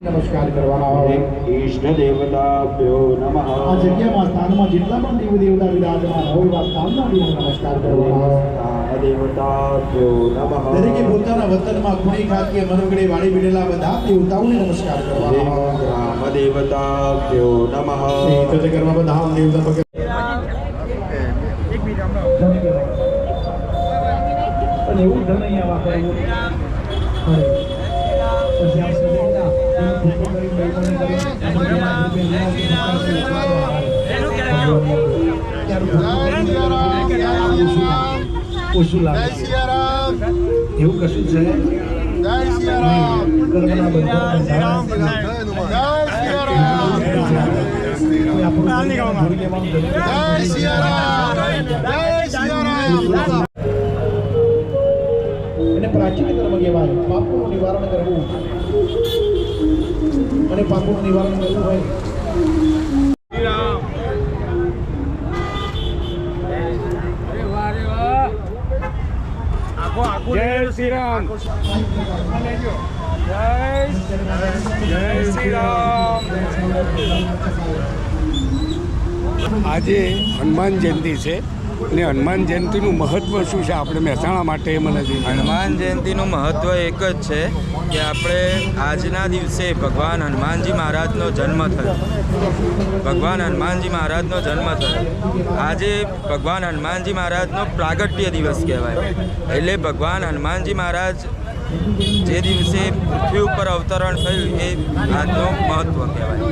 નમસ્કાર કરવાના હોય ઈષ્ટ દેવતાભ્યો નમઃ આ જગ્યામાં સ્થાનમાં જેટલા પણ દેવ દેવતા વિરાજમાન હોય એવા સ્થાનના દેવોને નમસ્કાર કરવાના સ્થાન દેવતાભ્યો નમઃ દરેકે પોતાના વતનમાં ખૂણી ખાતે મનોગળે વાળી વિડેલા બધા દેવતાઓને નમસ્કાર કરવાના ગ્રામ દેવતાભ્યો નમઃ તો તે કરવા બધા દેવતા ભગત અને એવું ધન અહીંયા વાપરવું ઓછું લાગે એવું કશું છે એને પ્રાચીન કર્મ કહેવાય પાપોનું નિવારણ કરવું અને પાપોનું નિવારણ કરવું હોય જય શ્રી રામ જય શ્રી રામ। આજે હનુમાન જયંતિ છે અને હનુમાન જયંતિનું મહત્ત્વ શું છે આપણે મહેસાણા માટે મને હનુમાન જયંતિનું મહત્ત્વ એક જ છે કે આપણે આજના દિવસે ભગવાન હનુમાનજી મહારાજનો જન્મ થયો। ભગવાન હનુમાનજી મહારાજનો જન્મ થયો આજે ભગવાન હનુમાનજી મહારાજનો પ્રાગટ્ય દિવસ કહેવાય। એટલે ભગવાન હનુમાનજી મહારાજ જે દિવસે પૃથ્વી ઉપર અવતરણ થયું એ આજનો મહત્ત્વ કહેવાય।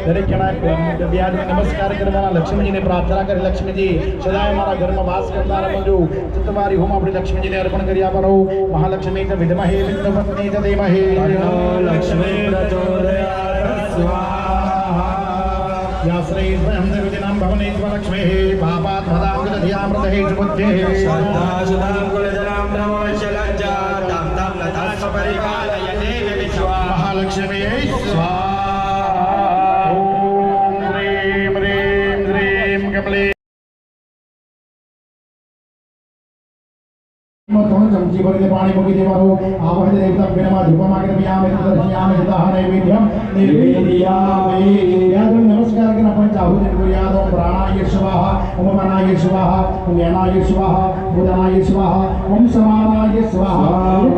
દરેક જણા વ્યાજમાં નમસ્કાર કરવાના લક્ષ્મીજીને પ્રાર્થના કરી લક્ષ્મીજી સદાય મારા ઘરમાં વાસ કરનારા બનજો તમારી હોમ આપણે લક્ષ્મીજીને અર્પણ કરી આપવાનો મહાલક્ષ્મી ચ વિદ્મહે વિષ્ણુપત્ની ચ ધીમહિ લક્ષ્મી પ્રચોદયાત સ્વાહા યાશ્રય સ્વયં દેવતીનાં ભવનેશ્વ લક્ષ્મીઃ પાપાત મદાં દધ્યામૃતહે સુબુદ્ધેઃ શ્રદ્ધા સુદાં કુલજનાં બ્રહ્મશલજ્જા તામ તામ લતાસ્વ પરિપાલયતે વિશ્વા મહાલક્ષ્મી સ્વાહા। चमची भरित पानी मुखी देवारो आवह देवता विनमा धूपमाग्र व्यामे दर्शयामे जतः नैवेद्यम निर्वेदयामे यादव नमस्कार के अपन चाहू दिन को याद ओम प्राणाय स्वाहा ओम मनाय स्वाहा ओम ज्ञानाय स्वाहा बुधानाय स्वाहा ओम समानाय स्वाहा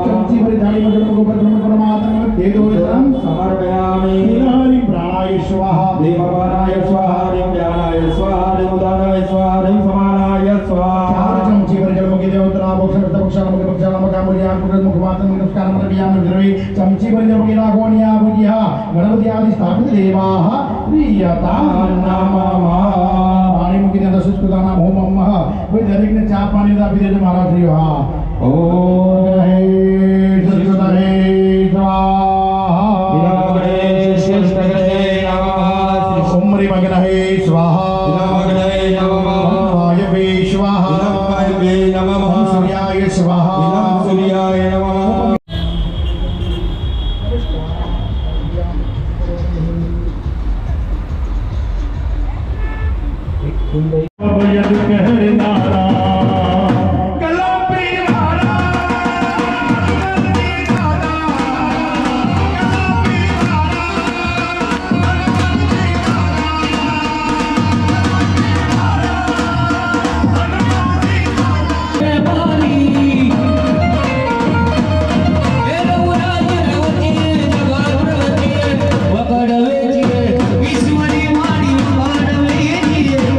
चमची भरित थाली में जन्म गोबर ब्रह्म परमात्मा दे दो जन्म समर्पयामि हरि प्राणाय स्वाहा देववानाय स्वाहा ओम ज्ञानाय स्वाहा ओम बुधानाय स्वाहा ओम समानाय स्वाहा चमची भरित जन्म के देवता भक्षण चमची भर गणपति आदि स्थापित देवाः प्रियतां नमः पानी मुखी ने सुस्कृतानां ओम नमः कोई दरेक ने चा पानी આપી દેજો મારા શ્રીઓ હા ઓમ હે સુસ્कृताहे स्वाहा विनामगणे शिष्टगणे नमः ओम ह्रीं मग्नहे स्वाहा विनामगणे नमः वायवे स्वाहा वायवे नमः सूर्याय स्वाहा सूर्याय नमः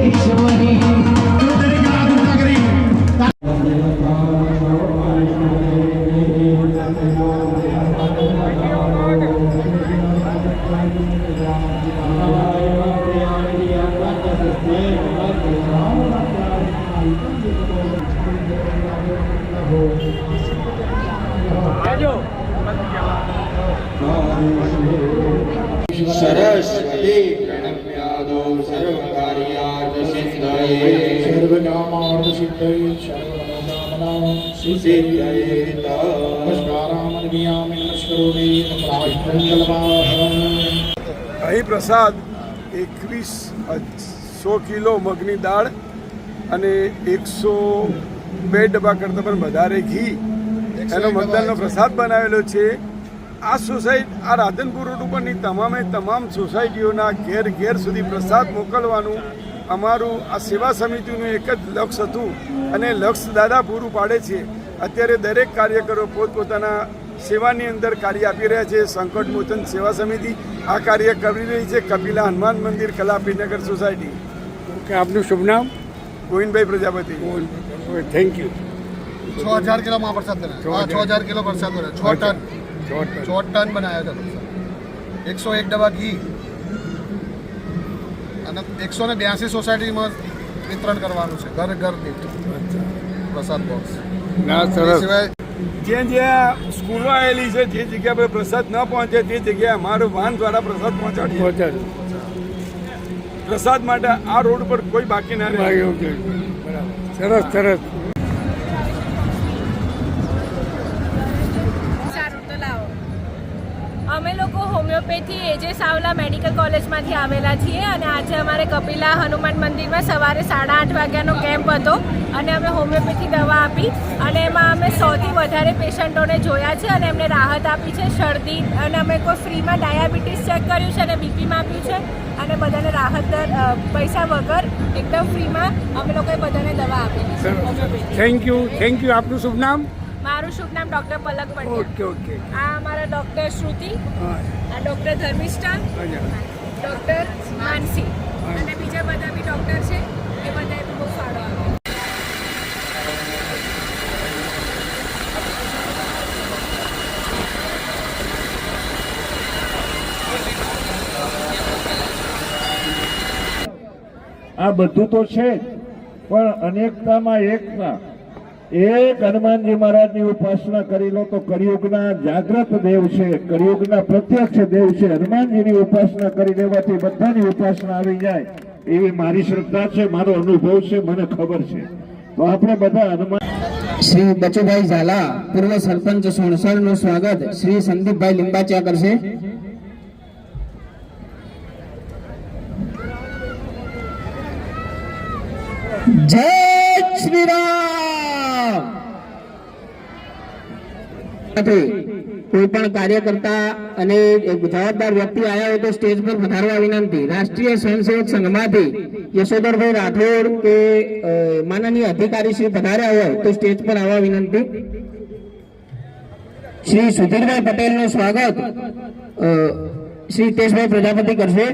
ईश्वरी સરસ્વતી પ્રણમ્યાદો સર્વકાર્યાર્થ સિદ્ધયે સર્વકામાર્થ સિદ્ધયે સર્વમનોકામનાં સિદ્ધયે નમસ્કારામનમિયામિ નમસ્કરોમિ નમસ્કારામં. અહીં પ્રસાદ 2100 કિલો મગની દાળ અને 102 ડબ્બા કરતાં પણ વધારે ઘી એનો મતદાનનો પ્રસાદ બનાવેલો છે. આ સોસાયટી આ રાધનપુર રોડ ઉપરની તમામ સોસાયટીઓના ઘેર ઘેર સુધી પ્રસાદ મોકલવાનું અમારું આ સેવા સમિતિનું એક જ લક્ષ્ય હતું અને લક્ષ્ય દાદા પૂરું પાડે છે. અત્યારે દરેક કાર્યકરો પોતપોતાના સેવાની અંદર કાર્ય આપી રહ્યા છે. સંકટ મોચન સેવા સમિતિ આ કાર્ય કરી રહી છે. કપિલા હનુમાન મંદિર કલાપીનગર સોસાયટી. ઓકે, આપનું શુભ નામ? Govindbhai Prajapati. Thank you. 6000 kilo महाप्रसाद बना 6000 किलो प्रसाद बना 6 टन बनाया था प्रसाद. 101 डब्बा घी અને 182 સોસાયટીમાં વિતરણ કરવાનું છે. ઘર ઘર દીઠ પ્રસાદ બોક્સ. ના, સરસ. જ્યાં સ્કૂલો આવેલી છે જે જગ્યા પર પ્રસાદ ન પહોંચે તે જગ્યાએ અમારું વાહન દ્વારા પ્રસાદ પહોંચાડીએ. પ્રસાદ માટે આ રોડ પર કોઈ બાકી ના રહે. સરસ સરસ. અમે લોકો હોમિયોપેથી એજે સાવલા મેડિકલ કોલેજમાંથી આવેલા છીએ અને આજે અમારે કપિલા હનુમાન મંદિરમાં સવારે 8:30 વાગ્યાનો કેમ્પ હતો અને અમે હોમિયોપેથી દવા આપી અને એમાં અમે 100થી વધારે પેશન્ટોને જોયા છે અને એમને રાહત આપી છે. શરદી અને અમે કોઈ ફ્રીમાં ડાયાબિટીસ ચેક કર્યું છે અને બીપી માપ્યું છે અને બધાને રાહત દર પૈસા વગર એકદમ ફ્રીમાં અમે લોકોએ બધાને દવા આપી છે. Thank you. આપનું શુભ નામ? મારું શુભ નામ ડૉક્ટર પલક પંડ્યા. ઓકે. આ અમારા ડૉક્ટર શ્રુતિ, આ ડૉક્ટર ધર્મિષ્ઠા, ડૉક્ટર માનસી અને બીજા બધા બી ડૉક્ટર છે. એ બધાએ બહુ ફાળો આપ્યો. આ બધું તો છે પણ અનેકતામાં એકતા. એક હનુમાનજી મહારાજની ઉપાસના કરી લો તો કળિયુગના જાગ્રત દેવ છે, કળિયુગના પ્રત્યક્ષ દેવ છે. હનુમાનજીની ઉપાસના કરી લેવાથી બધાની ઉપાસના આવી જાય એવી મારી શ્રદ્ધા છે, મારો અનુભવ છે, મને ખબર છે. તો આપણે બધા હનુમાન. શ્રી બચુભાઈ ઝાલા પૂર્વ સરપંચ સોણસરનું સ્વાગત શ્રી સંદીપભાઈ લીંબાચિયા કરશે. જય શ્રી રામ. કોઈ પણ કાર્યકર્તા અને જવાબદાર વ્યક્તિ આવ્યા હોય તો સ્ટેજ પર પધારવા વિનંતી. રાષ્ટ્રીય સ્વયંસેવક સંઘમાંથી યશોધરભાઈ રાઠોડ કે માનનીય અધિકારી શ્રી પધાર્યા હોય તો સ્ટેજ પર આવવા વિનંતી. શ્રી સુધીરભાઈ પટેલનું સ્વાગત શ્રી હિતેશભાઈ પ્રજાપતિ કરશે.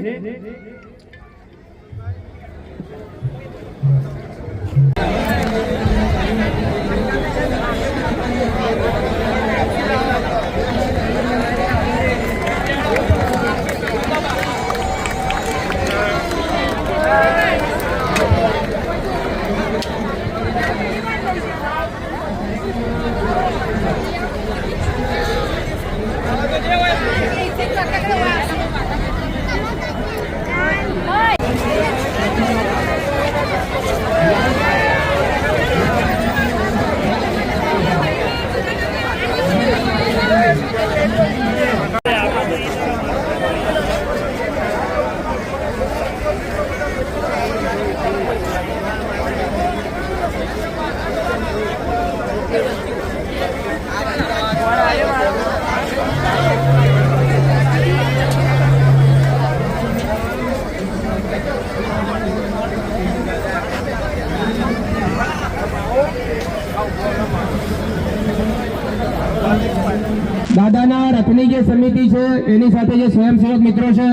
દાદાના રથની જે સમિતિ છે એની સાથે જે સ્વયંસેવક મિત્રો છે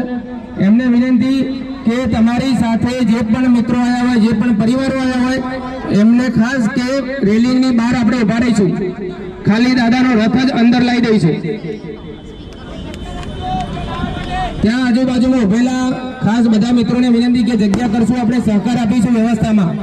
એમને વિનંતી કે તમારી સાથે જે પણ મિત્રો આવ્યા હોય, જે પણ પરિવારો આવ્યા હોય એમને ખાસ કે રેલિંગની બહાર આપણે ઉભા રહીશું. ખાલી દાદાનો રથ જ અંદર લાવી દઈશું. ત્યાં આજુબાજુમાં ઉભેલા ખાસ બધા મિત્રોને વિનંતી કે જગ્યા કરશું, આપણે સહકાર આપીશું વ્યવસ્થામાં.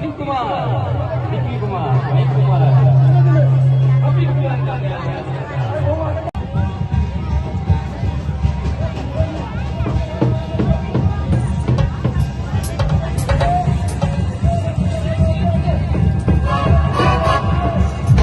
दिलीप कुमार, विकी कुमार, महेश कुमार